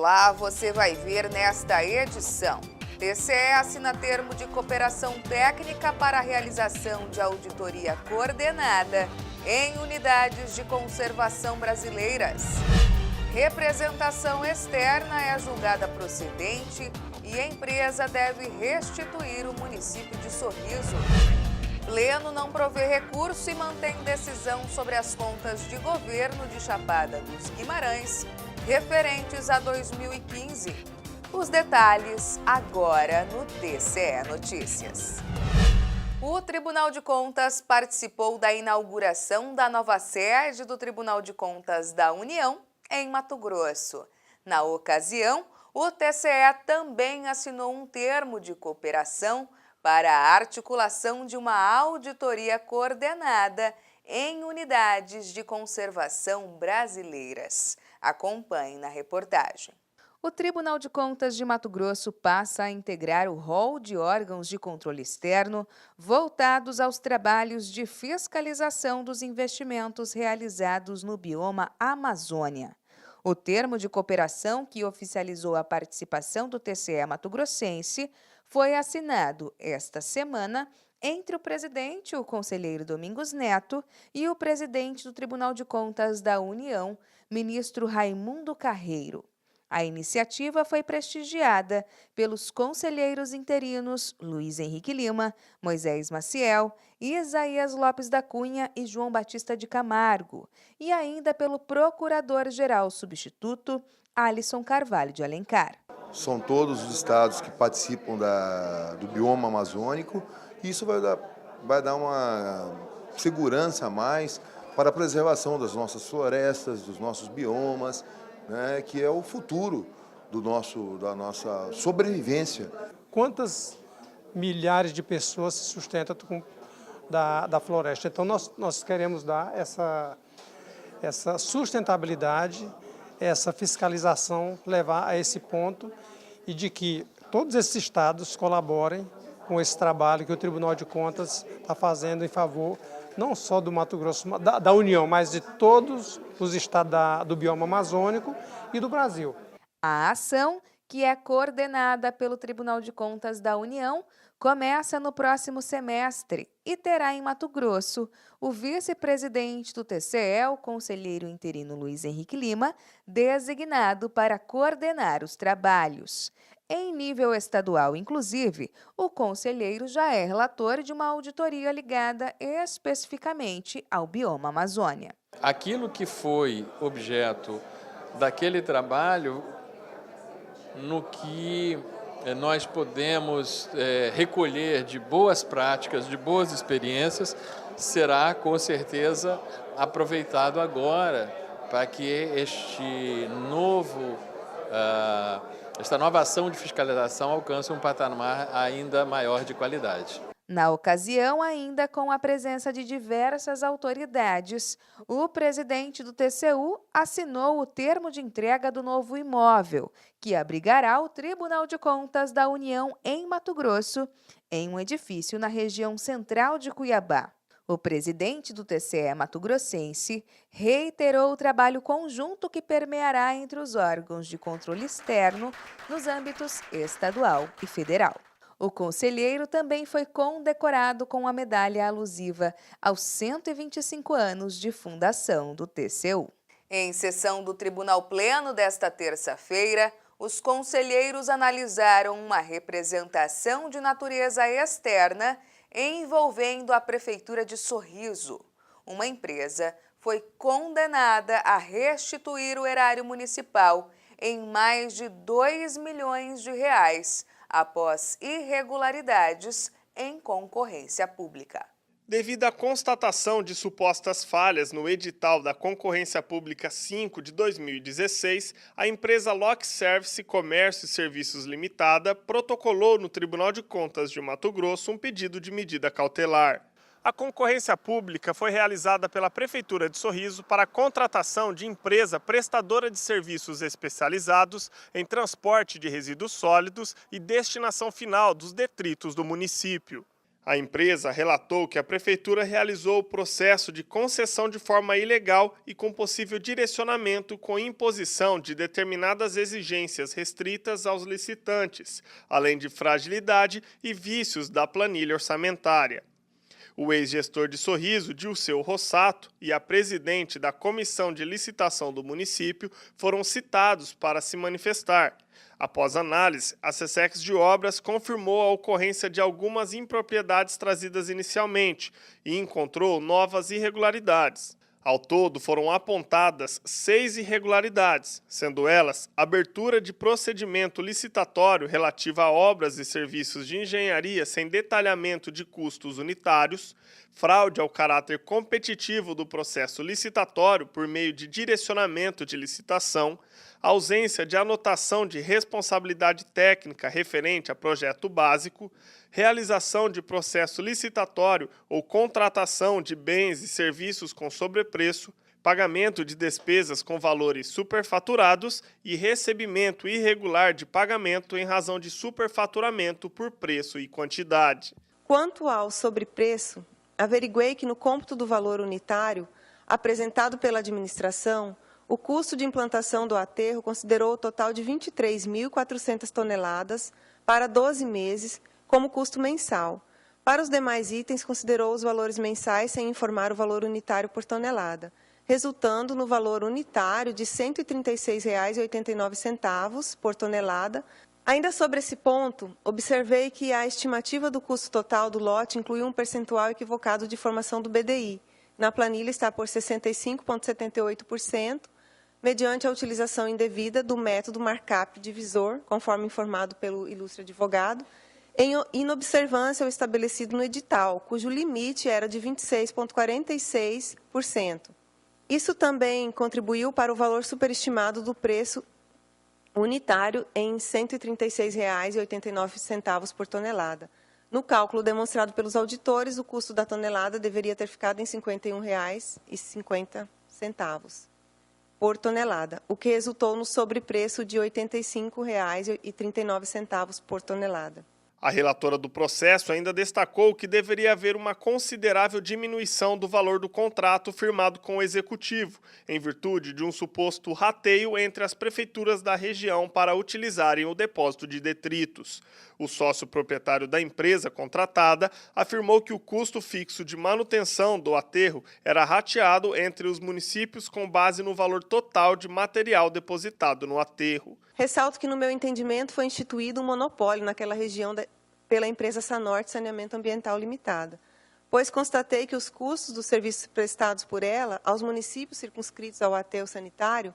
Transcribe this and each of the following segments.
Olá, você vai ver nesta edição. TCE assina termo de cooperação técnica para a realização de auditoria coordenada em unidades de conservação brasileiras. Representação externa é julgada procedente e a empresa deve restituir o município de Sorriso. Pleno não provê recurso e mantém decisão sobre as contas de governo de Chapada dos Guimarães, referentes a 2015. Os detalhes agora no TCE Notícias. O Tribunal de Contas participou da inauguração da nova sede do Tribunal de Contas da União, em Mato Grosso. Na ocasião, o TCE também assinou um termo de cooperação para a articulação de uma auditoria coordenada em unidades de conservação brasileiras. Acompanhe na reportagem. O Tribunal de Contas de Mato Grosso passa a integrar o rol de órgãos de controle externo voltados aos trabalhos de fiscalização dos investimentos realizados no bioma Amazônia. O termo de cooperação que oficializou a participação do TCE mato-grossense foi assinado esta semana entre o presidente, o conselheiro Domingos Neto, e o presidente do Tribunal de Contas da União, ministro Raimundo Carreiro. A iniciativa foi prestigiada pelos conselheiros interinos Luiz Henrique Lima, Moisés Maciel, Isaías Lopes da Cunha e João Batista de Camargo, e ainda pelo procurador-geral substituto Alisson Carvalho de Alencar. São todos os estados que participam do bioma amazônico e isso vai dar uma segurança a mais para a preservação das nossas florestas, dos nossos biomas, né, que é o futuro da nossa sobrevivência. Quantas milhares de pessoas se sustentam da floresta? Então nós queremos dar essa sustentabilidade, essa fiscalização, levar a esse ponto e de que todos esses estados colaborem com esse trabalho que o Tribunal de Contas está fazendo em favor não só do Mato Grosso, da União, mas de todos os estados do bioma amazônico e do Brasil. A ação, que é coordenada pelo Tribunal de Contas da União, começa no próximo semestre e terá em Mato Grosso o vice-presidente do TCE, o conselheiro interino Luiz Henrique Lima, designado para coordenar os trabalhos. Em nível estadual, inclusive, o conselheiro já é relator de uma auditoria ligada especificamente ao bioma Amazônia. Aquilo que foi objeto daquele trabalho, no que nós podemos recolher de boas práticas, de boas experiências, será com certeza aproveitado agora para que esta nova ação de fiscalização alcance um patamar ainda maior de qualidade. Na ocasião, ainda com a presença de diversas autoridades, o presidente do TCU assinou o termo de entrega do novo imóvel, que abrigará o Tribunal de Contas da União em Mato Grosso, em um edifício na região central de Cuiabá. O presidente do TCE mato-grossense reiterou o trabalho conjunto que permeará entre os órgãos de controle externo nos âmbitos estadual e federal. O conselheiro também foi condecorado com a medalha alusiva aos 125 anos de fundação do TCU. Em sessão do Tribunal Pleno desta terça-feira, os conselheiros analisaram uma representação de natureza externa envolvendo a Prefeitura de Sorriso. Uma empresa foi condenada a restituir o erário municipal em mais de 2 milhões de reais após irregularidades em concorrência pública. Devido à constatação de supostas falhas no edital da Concorrência Pública 5 de 2016, a empresa Lock Service Comércio e Serviços Limitada protocolou no Tribunal de Contas de Mato Grosso um pedido de medida cautelar. A concorrência pública foi realizada pela Prefeitura de Sorriso para a contratação de empresa prestadora de serviços especializados em transporte de resíduos sólidos e destinação final dos detritos do município. A empresa relatou que a Prefeitura realizou o processo de concessão de forma ilegal e com possível direcionamento com imposição de determinadas exigências restritas aos licitantes, além de fragilidade e vícios da planilha orçamentária. O ex-gestor de Sorriso, Dilceu Rossato, e a presidente da Comissão de Licitação do município foram citados para se manifestar. Após análise, a Secex de Obras confirmou a ocorrência de algumas impropriedades trazidas inicialmente e encontrou novas irregularidades. Ao todo, foram apontadas 6 irregularidades, sendo elas abertura de procedimento licitatório relativa a obras e serviços de engenharia sem detalhamento de custos unitários, fraude ao caráter competitivo do processo licitatório por meio de direcionamento de licitação, ausência de anotação de responsabilidade técnica referente a projeto básico, realização de processo licitatório ou contratação de bens e serviços com sobrepreço, pagamento de despesas com valores superfaturados e recebimento irregular de pagamento em razão de superfaturamento por preço e quantidade. Quanto ao sobrepreço, averiguei que no cômputo do valor unitário apresentado pela administração, o custo de implantação do aterro considerou o total de 23.400 toneladas para 12 meses como custo mensal. Para os demais itens, considerou os valores mensais sem informar o valor unitário por tonelada, resultando no valor unitário de R$ 136,89 por tonelada. Ainda sobre esse ponto, observei que a estimativa do custo total do lote inclui um percentual equivocado de formação do BDI. Na planilha está por 65,78%, mediante a utilização indevida do método markup divisor, conforme informado pelo ilustre advogado, em inobservância ao estabelecido no edital, cujo limite era de 26,46%. Isso também contribuiu para o valor superestimado do preço unitário em R$ 136,89 por tonelada. No cálculo demonstrado pelos auditores, o custo da tonelada deveria ter ficado em R$ 51,50 por tonelada, o que resultou no sobrepreço de R$ 85,39 por tonelada. A relatora do processo ainda destacou que deveria haver uma considerável diminuição do valor do contrato firmado com o Executivo, em virtude de um suposto rateio entre as prefeituras da região para utilizarem o depósito de detritos. O sócio proprietário da empresa contratada afirmou que o custo fixo de manutenção do aterro era rateado entre os municípios com base no valor total de material depositado no aterro. Ressalto que, no meu entendimento, foi instituído um monopólio naquela região pela empresa Sanorte Saneamento Ambiental Limitada, pois constatei que os custos dos serviços prestados por ela aos municípios circunscritos ao aterro sanitário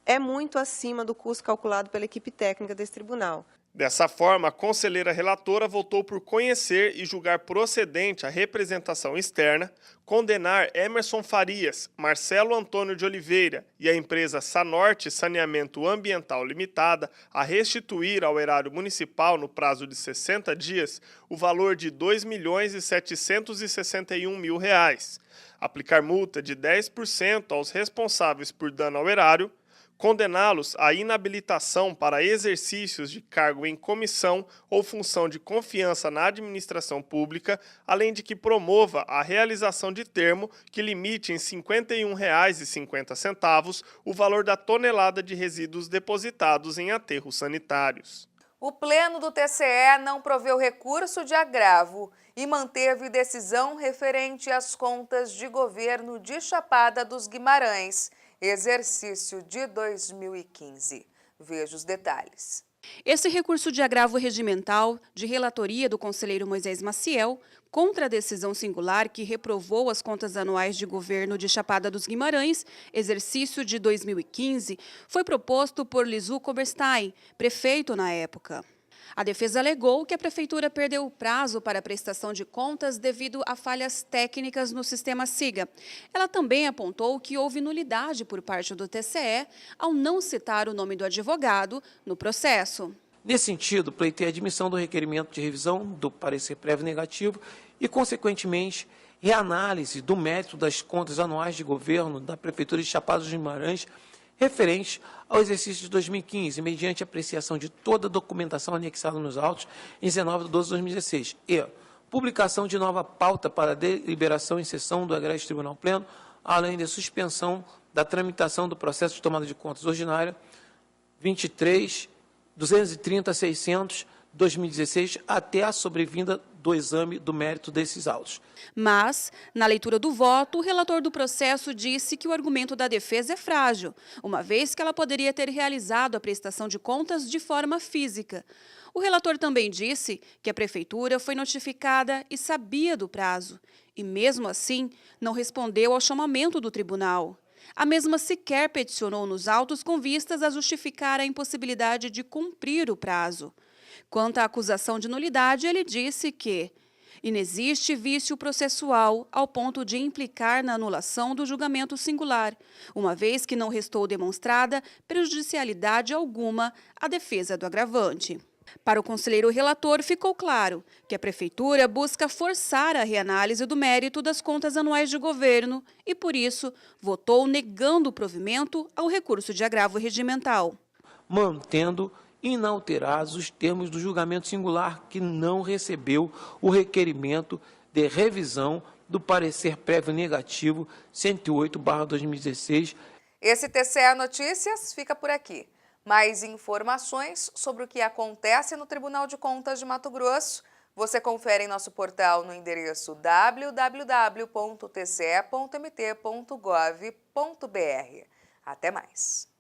é muito acima do custo calculado pela equipe técnica desse tribunal. Dessa forma, a conselheira relatora votou por conhecer e julgar procedente a representação externa, condenar Emerson Farias, Marcelo Antônio de Oliveira e a empresa Sanorte Saneamento Ambiental Limitada a restituir ao erário municipal, no prazo de 60 dias, o valor de R$ 2.761.000, aplicar multa de 10% aos responsáveis por dano ao erário, condená-los à inabilitação para exercícios de cargo em comissão ou função de confiança na administração pública, além de que promova a realização de termo que limite em R$ 51,50 o valor da tonelada de resíduos depositados em aterros sanitários. O Pleno do TCE não proveu recurso de agravo e manteve decisão referente às contas de governo de Chapada dos Guimarães, exercício de 2015. Veja os detalhes. Esse recurso de agravo regimental, de relatoria do conselheiro Moisés Maciel, contra a decisão singular que reprovou as contas anuais de governo de Chapada dos Guimarães, exercício de 2015, foi proposto por Lisu Koberstein, prefeito na época. A defesa alegou que a prefeitura perdeu o prazo para a prestação de contas devido a falhas técnicas no sistema SIGA. Ela também apontou que houve nulidade por parte do TCE ao não citar o nome do advogado no processo. Nesse sentido, pleitei a admissão do requerimento de revisão do parecer prévio negativo e, consequentemente, reanálise do mérito das contas anuais de governo da Prefeitura de Chapada dos Guimarães referentes ao exercício de 2015, mediante apreciação de toda a documentação anexada nos autos em 19 de 12 de 2016 e, publicação de nova pauta para deliberação em sessão do egrégio Tribunal Pleno, além de suspensão da tramitação do processo de tomada de contas ordinária 23.230.600, 2016, até a sobrevinda do exame do mérito desses autos. Mas, na leitura do voto, o relator do processo disse que o argumento da defesa é frágil, uma vez que ela poderia ter realizado a prestação de contas de forma física. O relator também disse que a Prefeitura foi notificada e sabia do prazo, e mesmo assim não respondeu ao chamamento do tribunal. A mesma sequer peticionou nos autos com vistas a justificar a impossibilidade de cumprir o prazo. Quanto à acusação de nulidade, ele disse que inexiste vício processual ao ponto de implicar na anulação do julgamento singular, uma vez que não restou demonstrada prejudicialidade alguma à defesa do agravante. Para o conselheiro relator, ficou claro que a Prefeitura busca forçar a reanálise do mérito das contas anuais de governo e, por isso, votou negando o provimento ao recurso de agravo regimental. Mantendo inalterados os termos do julgamento singular, que não recebeu o requerimento de revisão do parecer prévio negativo 108/2016. Esse TCE Notícias fica por aqui. Mais informações sobre o que acontece no Tribunal de Contas de Mato Grosso, você confere em nosso portal no endereço www.tce.mt.gov.br. Até mais!